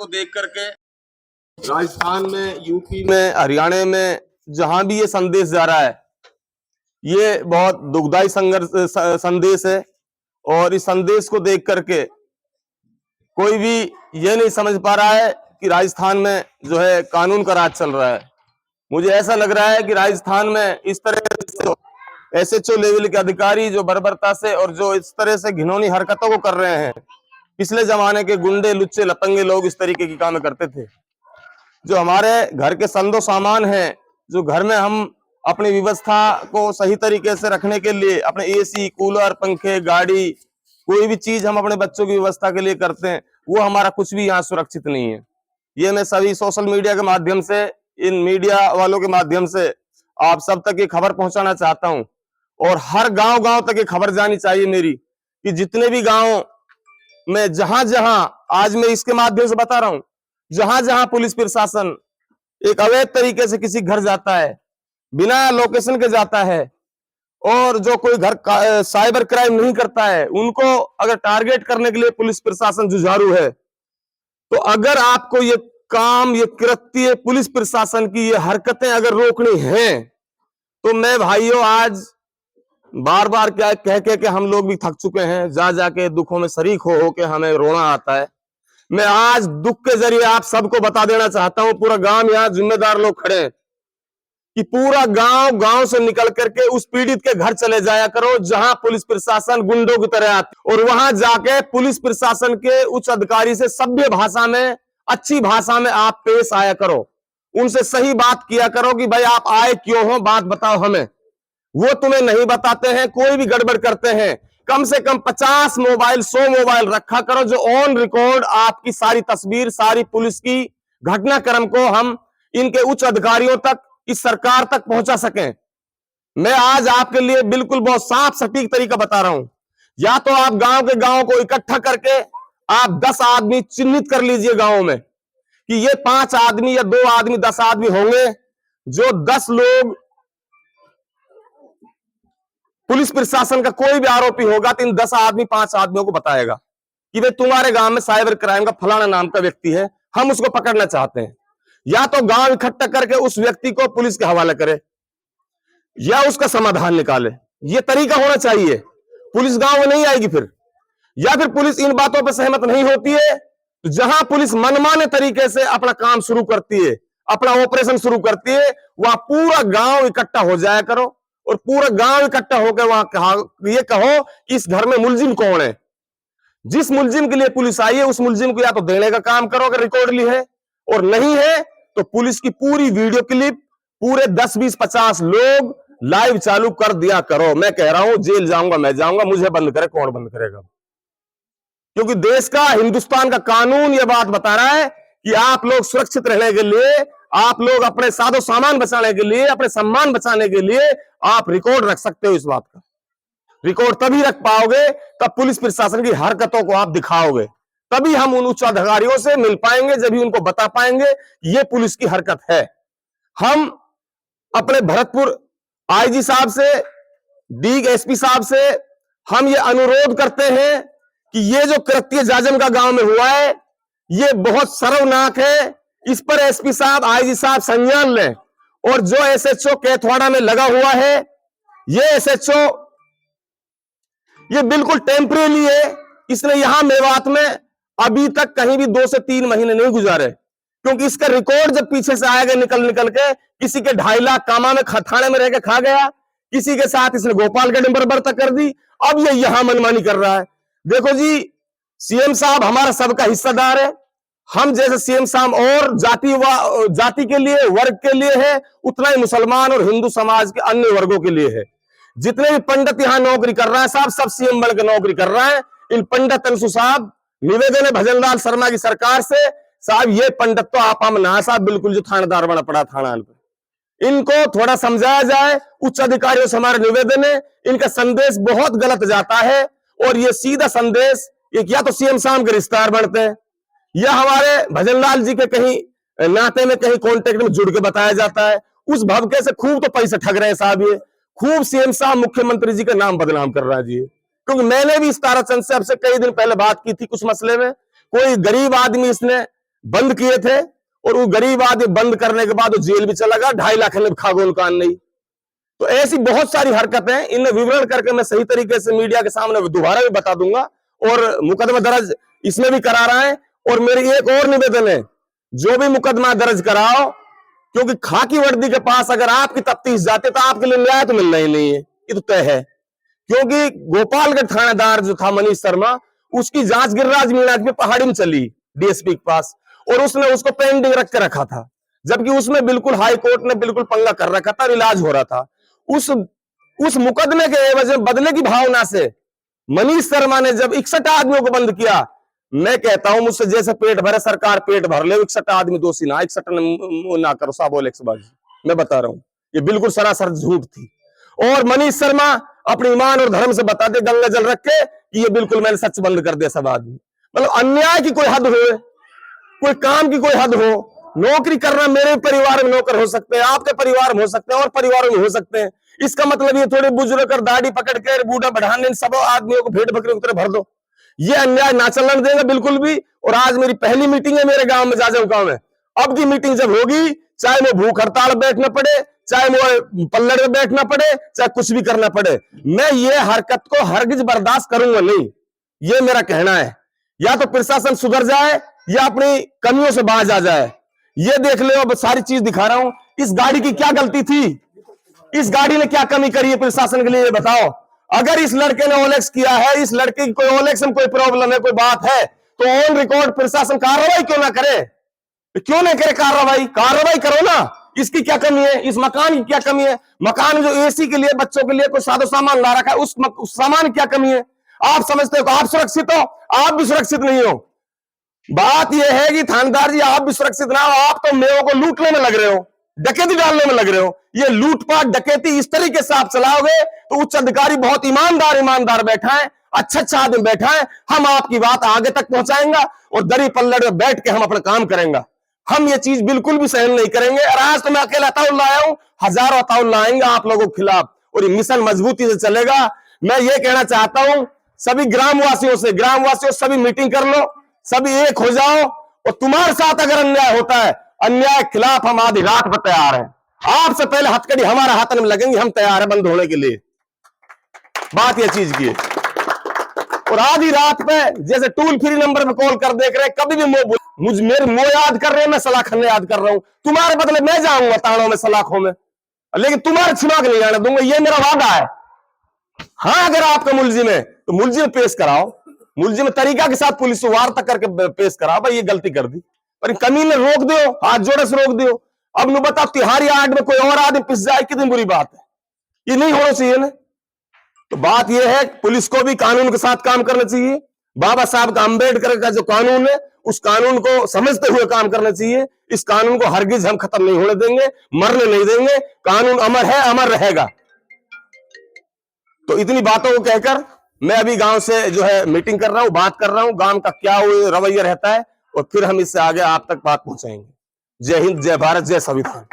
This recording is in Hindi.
को देख करके राजस्थान में, यूपी में, हरियाणा में जहां भी ये संदेश जा रहा है, ये बहुत दुखदाई संदेश है। और इस संदेश को देख करके कोई भी ये नहीं समझ पा रहा है कि राजस्थान में जो है कानून का राज चल रहा है। मुझे ऐसा लग रहा है कि राजस्थान में इस तरह से एसएचओ लेवल के अधिकारी जो बर्बरता से और जो इस तरह से घिनौनी हरकतों को कर रहे हैं, पिछले जमाने के गुंडे लुच्चे लपंगे लोग इस तरीके की काम करते थे। जो हमारे घर के संदो सामान हैं, जो घर में हम अपनी व्यवस्था को सही तरीके से रखने के लिए अपने एसी, कूलर, पंखे, गाड़ी, कोई भी चीज हम अपने बच्चों की व्यवस्था के लिए करते हैं, वो हमारा कुछ भी यहाँ सुरक्षित नहीं है। ये मैं सभी सोशल मीडिया के माध्यम से, इन मीडिया वालों के माध्यम से आप सब तक ये खबर पहुंचाना चाहता हूं। और हर गांव तक ये खबर जानी चाहिए मेरी, कि जितने भी गांव में जहां जहां, आज मैं इसके माध्यम से बता रहा हूं, जहां जहां पुलिस प्रशासन एक अवैध तरीके से किसी घर जाता है, बिना लोकेशन के जाता है, और जो कोई घर साइबर क्राइम नहीं करता है, उनको अगर टारगेट करने के लिए पुलिस प्रशासन जुझारू है, तो अगर आपको ये काम, ये कृत्य, पुलिस प्रशासन की ये हरकतें अगर रोकनी है, तो मैं भाइयों आज बार बार क्या कह के हम लोग भी थक चुके हैं, जा जाके दुखों में शरीक हो के हमें रोना आता है। मैं आज दुख के जरिए आप सबको बता देना चाहता हूं, पूरा गांव, यहाँ जिम्मेदार लोग खड़े हैं, कि पूरा गांव से निकल करके उस पीड़ित के घर चले जाया करो जहां पुलिस प्रशासन गुंडों की तरह आती, और वहां जाके पुलिस प्रशासन के उच्च अधिकारी से सभ्य भाषा में, अच्छी भाषा में आप पेश आया करो, उनसे सही बात किया करो कि भाई आप आए क्यों हो, बात बताओ हमें। वो तुम्हें नहीं बताते हैं, कोई भी गड़बड़ करते हैं, कम से कम 50 मोबाइल, 100 मोबाइल रखा करो, जो ऑन रिकॉर्ड आपकी सारी तस्वीर, सारी पुलिस की घटनाक्रम को हम इनके उच्च अधिकारियों तक, इस सरकार तक पहुंचा सकें। मैं आज आपके लिए बिल्कुल बहुत साफ सटीक तरीका बता रहा हूं। या तो आप गांव के गांव को इकट्ठा करके आप 10 आदमी चिन्हित कर लीजिए गांव में, कि ये 5 आदमी या 2 आदमी, 10 आदमी होंगे, जो 10 लोग पुलिस प्रशासन का कोई भी आरोपी होगा तो इन 10 आदमी, 5 आदमियों को बताएगा कि भाई तुम्हारे गांव में साइबर क्राइम का फलाना नाम का व्यक्ति है, हम उसको पकड़ना चाहते हैं। या तो गांव इकट्ठा करके उस व्यक्ति को पुलिस के हवाले करे, या उसका समाधान निकाले। यह तरीका होना चाहिए। पुलिस गांव में नहीं आएगी फिर, या फिर पुलिस इन बातों पर सहमत नहीं होती है, तो जहां पुलिस मनमाने तरीके से अपना काम शुरू करती है, अपना ऑपरेशन शुरू करती है, वहां पूरा गांव इकट्ठा हो जाया करो, और पूरा गांव इकट्ठा होकर वहां ये कहो कि इस घर में मुलजिम कौन है। जिस मुलजिम के लिए पुलिस आई है, उस मुलजिम को या तो देने का काम करो अगर रिकॉर्ड ली है, और नहीं है तो पुलिस की पूरी वीडियो क्लिप, पूरे 10, 20, 50 लोग लाइव चालू कर दिया करो। मैं कह रहा हूं, जेल जाऊंगा मैं जाऊंगा, मुझे बंद करे, कौन बंद करेगा? क्योंकि देश का, हिंदुस्तान का कानून यह बात बता रहा है कि आप लोग सुरक्षित रहने के लिए, आप लोग अपने सादो सामान बचाने के लिए, अपने सम्मान बचाने के लिए आप रिकॉर्ड रख सकते हो। इस बात का रिकॉर्ड तभी रख पाओगे तब पुलिस प्रशासन की हरकतों को आप दिखाओगे, तभी हम उन उच्च अधिकारियों से मिल पाएंगे, जब भी उनको बता पाएंगे ये पुलिस की हरकत है। हम अपने भरतपुर आईजी साहब से, डीएसपी साहब से हम ये अनुरोध करते हैं कि ये जो कृत्य जाजम का गांव में हुआ है, ये बहुत शर्मनाक है। इस पर एसपी साहब, आईजी साहब संज्ञान लें, और जो एसएचओ केथवाड़ा में लगा हुआ है, ये एसएचओ ये बिल्कुल टेम्परेरी है। इसने यहां मेवात में अभी तक कहीं भी 2 से 3 महीने नहीं गुजारे, क्योंकि इसका रिकॉर्ड जब पीछे से आएगा निकल के, किसी के 2.5 लाख कामा में थाने में रह के खा गया, किसी के साथ इसने गोपालगढ़ में बर्बरता कर दी, अब ये यहां मनमानी कर रहा है। देखो जी, सीएम साहब हमारा सबका हिस्सेदार है। हम जैसे सीएम साहब और जाति के लिए, वर्ग के लिए है, उतना ही मुसलमान और हिंदू समाज के अन्य वर्गों के लिए है। जितने भी पंडित यहां नौकरी कर रहा है साहब, सब सीएम बन के नौकरी कर रहा है। इन पंडित अंशु साहब, निवेदन है भजनलाल शर्मा की सरकार से, साहब ये पंडित तो आप हम ना साहब, बिल्कुल जो थानेदार बना पड़ा थाना पे, इनको थोड़ा समझाया जाए। उच्च अधिकारियों से हमारा निवेदन है, इनका संदेश बहुत गलत जाता है, और ये सीधा संदेश या तो सीएम साहब के रिश्तेदार बनते हैं, या हमारे भजनलाल जी के कहीं नाते में, कहीं कॉन्टेक्ट में जुड़ के बताया जाता है। उस भवके से खूब तो पैसे ठग रहे हैं साहब, ये खूब सीएम साहब, मुख्यमंत्री जी का नाम बदनाम कर रहा है जी। क्योंकि मैंने भी इस ताराचंद से अब से कई दिन पहले बात की थी कुछ मसले में। कोई गरीब आदमी इसने बंद किए थे, और वो गरीब आदमी बंद करने के बाद वो जेल भी चला गया, 2.5 लाख ने खा गोल कान नहीं। तो ऐसी बहुत सारी हरकतें, इनमें विवरण करके मैं सही तरीके से मीडिया के सामने दोबारा भी बता दूंगा, और मुकदमा दर्ज इसमें भी करा रहा है। और मेरी एक और निवेदन है, जो भी मुकदमा दर्ज कराओ, क्योंकि खाकी वर्दी के पास अगर आपकी तफ्तीश जाते तो आपके लिए न्याय तो मिलना ही नहीं है, ये तो तय है। क्योंकि गोपालगढ़ थानेदार जो था मनीष शर्मा, उसकी जांच गिरिराज मीणा में पहाड़ी में चली डीएसपी के पास, और उसने उसको पेंडिंग रख के रखा था, जबकि उसमें बिल्कुल हाई कोर्ट ने बिल्कुल पंगा कर रखा था और इलाज हो रहा था। उस मुकदमे के एवज में बदले की भावना से मनीष शर्मा ने जब 61 आदमियों को बंद किया, मैं कहता हूं मुझसे जैसे पेट भरे सरकार पेट भर ले, 61 आदमी दोषी ना, 61 ना करो साहब ओलेक्सबाजी, मैं बता रहा हूं ये बिल्कुल सरासर झूठ थी। और मनीष शर्मा अपने ईमान और धर्म से बता दे गंगा जल रख के कि ये बिल्कुल मैंने सच बंद कर दिया सब आदमी। मतलब अन्याय की कोई हद हो, कोई काम की कोई हद हो। नौकरी करना, मेरे परिवार में नौकर हो सकते हैं, आपके परिवार में हो सकते हैं, और परिवारों में हो सकते हैं। इसका मतलब ये थोड़े बुजुर्ग कर दाढ़ी पकड़ के बूढ़ा बढ़ाने सब आदमियों को भेड़ बकरी की तरह भर दो, ये अन्याय ना चलने देंगे बिल्कुल भी। और आज मेरी पहली मीटिंग है मेरे गांव में, जाजम गांव में। अब की मीटिंग जब होगी, चाहे वो भूख हड़ताल बैठना पड़े, चाहे वो पल्लड़ में बैठना पड़े, चाहे कुछ भी करना पड़े, मैं ये हरकत को हरगिज बर्दाश्त करूंगा नहीं, ये मेरा कहना है। या तो प्रशासन सुधर जाए या अपनी कमियों से बाज आ जाए। ये देख लो, अब सारी चीज दिखा रहा हूं। इस गाड़ी की क्या गलती थी, इस गाड़ी ने क्या कमी करी है प्रशासन के लिए, ये बताओ। अगर इस लड़के ने ओलेक्स किया है, इस लड़के की कोई ओलेक्स में कोई प्रॉब्लम है, कोई बात है, तो ऑन रिकॉर्ड प्रशासन कार्रवाई क्यों ना करे, क्यों नहीं करे कार्रवाई? कार्रवाई करो ना। इसकी क्या कमी है, इस मकान की क्या कमी है? मकान जो एसी के लिए, बच्चों के लिए कोई सादो सामान ला रखा है, उस सामान की क्या कमी है? आप समझते हो आप सुरक्षित हो? आप भी सुरक्षित नहीं हो। बात यह है कि थानेदार जी आप भी सुरक्षित ना हो, आप तो मेरों को लूटने में लग रहे हो, डकैती डालने में लग रहे हो। ये लूटपाट डकैती इस तरीके से आप चलाओगे तो उच्च अधिकारी बहुत ईमानदार बैठा है, अच्छा आदमी बैठा है, हम आपकी बात आगे तक पहुंचाएंगे और दरी पल्लड़ में बैठ के हम अपना काम करेंगे। हम ये चीज बिल्कुल भी सहन नहीं करेंगे। और आज तो मैं अकेला अताउल लाया हूं, हजारों अताउल लाएंगे आप लोगों के खिलाफ, और ये मिशन मजबूती से चलेगा। मैं ये कहना चाहता हूं सभी ग्रामवासियों से, सभी मीटिंग कर लो, सभी एक हो जाओ, और तुम्हारे साथ अगर अन्याय होता है, अन्याय के खिलाफ हम आधी रात पर तैयार हैं। आपसे पहले हथकड़ी हमारा हाथ में लगेंगे, हम तैयार हैं बंद होने के लिए। बात यह चीज की है। और आधी रात पे जैसे टूल फ्री नंबर पे कॉल कर देख रहे, कभी भी मेरे मुंह याद कर रहे हैं, मैं सलाखन याद कर रहा हूं। तुम्हारे बदले मैं जाऊंगा ताड़ों में, सलाखों में, लेकिन तुम्हारे छिमाक नहीं जाने दूंगा, ये मेरा वादा है। हाँ, अगर आपका मुलजिम है तो मुलजिम पेश कराओ, मुलजिम तरीका के साथ पुलिस को वार्ता करके पेश कराओ, भाई ये गलती कर दी, पर कमी ने रोक दो, हाथ जोड़े से रोक दो। अब नु बताओ तिहारी आर्ट में कोई और आदमी पिस जाए, कितनी बुरी बात है, ये नहीं होना चाहिए ना। तो बात यह है पुलिस को भी कानून के साथ काम करना चाहिए। बाबा साहब का अंबेडकर का जो कानून है, उस कानून को समझते हुए काम करना चाहिए। इस कानून को हरगिज हम खत्म नहीं होने देंगे, मरने नहीं देंगे। कानून अमर है, अमर रहेगा। तो इतनी बातों को कहकर मैं अभी गांव से जो है मीटिंग कर रहा हूं, बात कर रहा हूं, गांव का क्या रवैया रहता है, और फिर हम इससे आगे आप तक बात पहुंचाएंगे। जय हिंद, जय भारत, जय संविधान।